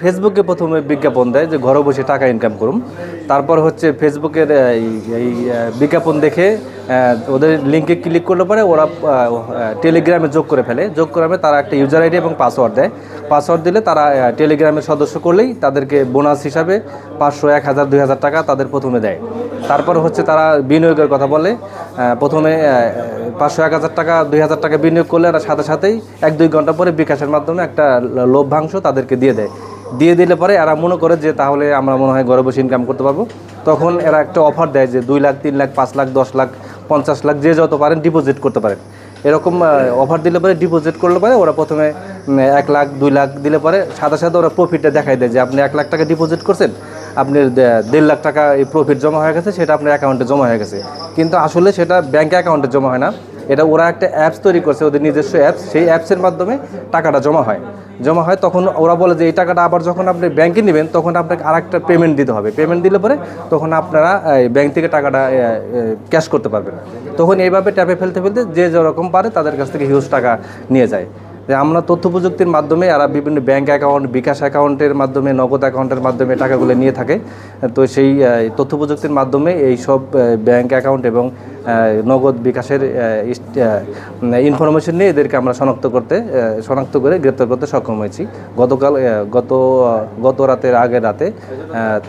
ফেসবুকে প্রথমে বিজ্ঞাপন দেয় যে ঘরে বসে টাকা ইনকাম করুন। তারপর হচ্ছে ফেসবুকের এই বিজ্ঞাপন দেখে ওদের লিঙ্কে ক্লিক করলে পরে ওরা টেলিগ্রামে যোগ করে ফেলে। যোগ করে তারা একটা ইউজার আইডি এবং পাসওয়ার্ড দেয়। পাসওয়ার্ড দিলে তারা টেলিগ্রামের সদস্য করলেই তাদেরকে বোনাস হিসাবে 500, 1000, 2000 টাকা তাদের প্রথমে দেয়। তারপর হচ্ছে তারা বিনিয়োগের কথা বলে। প্রথমে 500, 1000 টাকা, 2000 টাকা বিনিয়োগ করলে এরা সাথে সাথেই 1-2 ঘন্টা পরে বিকাশের মাধ্যমে একটা লভ্যাংশ তাদেরকে দিয়ে দেয়। দিয়ে দিলে পরে এরা মনে করে যে তাহলে আমরা মনে হয় ঘরে বসে ইনকাম করতে পারবো। তখন এরা একটা অফার দেয় যে 2 লাখ, 3 লাখ, 5 লাখ, 10 লাখ, 50 লাখ, যে যত পারেন ডিপোজিট করতে পারেন। এরকম অফার দিলে পরে ডিপোজিট করলে পরে ওরা প্রথমে 1 লাখ, 2 লাখ দিলে পরে সাথে সাথে ওরা প্রফিটটা দেখাই দেয় যে আপনি 1 লাখ টাকা ডিপোজিট করছেন, আপনি 1.5 লাখ টাকা এই প্রফিট জমা হয়ে গেছে, সেটা আপনার অ্যাকাউন্টে জমা হয়ে গেছে। কিন্তু আসলে সেটা ব্যাঙ্ক অ্যাকাউন্টে জমা হয় না, এটা ওরা একটা অ্যাপস তৈরি করছে, ওদের নিজস্ব অ্যাপস। সেই অ্যাপসের মাধ্যমে টাকাটা জমা হয়। তখন ওরা বলে যে এই টাকাটা আবার যখন আপনি ব্যাংকে নেবেন তখন আপনাকে আরেকটা পেমেন্ট দিতে হবে। পেমেন্ট দিলে পরে তখন আপনারা ব্যাংক থেকে টাকাটা ক্যাশ করতে পারবেন। তখন এইভাবে ট্যাপে ফেলতে ফেলতে যে যেরকম পারে তাদের কাছ থেকে হিউজ টাকা নিয়ে যায়। যে আমরা তথ্য প্রযুক্তির মাধ্যমে এরা বিভিন্ন ব্যাঙ্ক অ্যাকাউন্ট, বিকাশ অ্যাকাউন্টের মাধ্যমে, নগদ অ্যাকাউন্টের মাধ্যমে টাকাগুলো নিয়ে থাকে। তো সেই তথ্য প্রযুক্তির মাধ্যমে এই সব ব্যাঙ্ক অ্যাকাউন্ট এবং নগদ বিকাশের ইনফরমেশন নিয়ে এদেরকে আমরা শনাক্ত করে গ্রেপ্তার করতে সক্ষম হয়েছি। গত রাতের আগের রাতে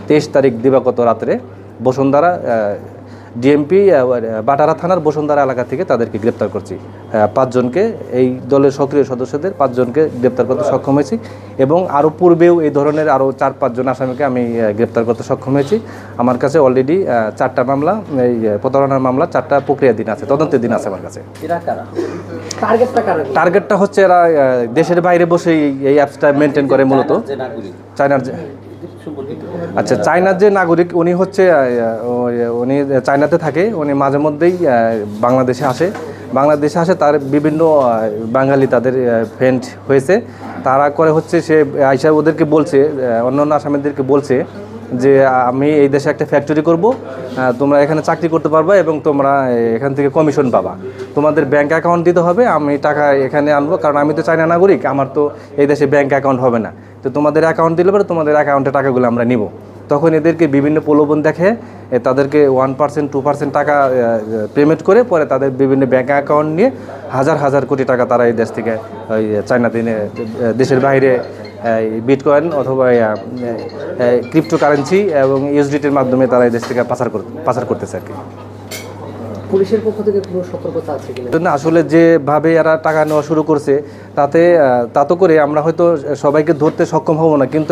23 তারিখ দিবাগত রাত্রে বসুন্ধরা ডিএমপি বাটারা থানার বসুন্ধরা এলাকা থেকে তাদেরকে গ্রেপ্তার করছি। 5 জনকে, এই দলের সক্রিয় সদস্যদের 5 জনকে গ্রেপ্তার করতে সক্ষম হয়েছি। এবং আরও পূর্বেও এই ধরনের আরও 4-5 জন আসামিকে আমি গ্রেপ্তার করতে সক্ষম হয়েছি। আমার কাছে অলরেডি 4টা মামলা, এই প্রতারণার মামলা 4টা প্রক্রিয়া দিন আছে, তদন্তের দিন আছে আমার কাছে। টার্গেটটা হচ্ছে এরা দেশের বাইরে বসেই এই অ্যাপসটা মেনটেন করে, মূলত চায়নার আচ্ছা, চায়নার যে নাগরিক উনি চায়নাতে থাকে। উনি মাঝে মধ্যেই বাংলাদেশে আসে। তার বিভিন্ন বাঙালি তাদের ফ্রেন্ড হয়েছে। তারা করে হচ্ছে সে আইসা ওদেরকে বলছে, অন্যান্য আসামিদেরকে বলছে যে আমি এই দেশে একটা ফ্যাক্টরি করব, তোমরা এখানে চাকরি করতে পারবা এবং তোমরা এখান থেকে কমিশন পাবা। তোমাদের ব্যাঙ্ক অ্যাকাউন্ট দিতে হবে, আমি টাকা এখানে আনবো, কারণ আমি তো চায়না নাগরিক, আমার তো এই দেশে ব্যাঙ্ক অ্যাকাউন্ট হবে না। তো তোমাদের অ্যাকাউন্ট দিলে পরে তোমাদের অ্যাকাউন্টে টাকাগুলো আমরা নিব। তখন এদেরকে বিভিন্ন প্রলোভন দেখে তাদেরকে 1%, 2% টাকা পেমেন্ট করে পরে তাদের বিভিন্ন ব্যাঙ্ক অ্যাকাউন্ট নিয়ে হাজার হাজার কোটি টাকা তারা এই দেশ থেকে ওই চায়নাতে দেশের বাইরে বিটকয়েন অথবা ক্রিপ্টোকারেন্সি এবং ইউএসডিটির মাধ্যমে তারা এই দেশ থেকে পাচার করতেছে আর কি। পুলিশের পক্ষ থেকে কোনো সতর্কতা আছে কিনা? আসলে যেভাবে এরা টাকা নেওয়া শুরু করছে তাতে করে আমরা হয়তো সবাইকে ধরতে সক্ষম হব না, কিন্তু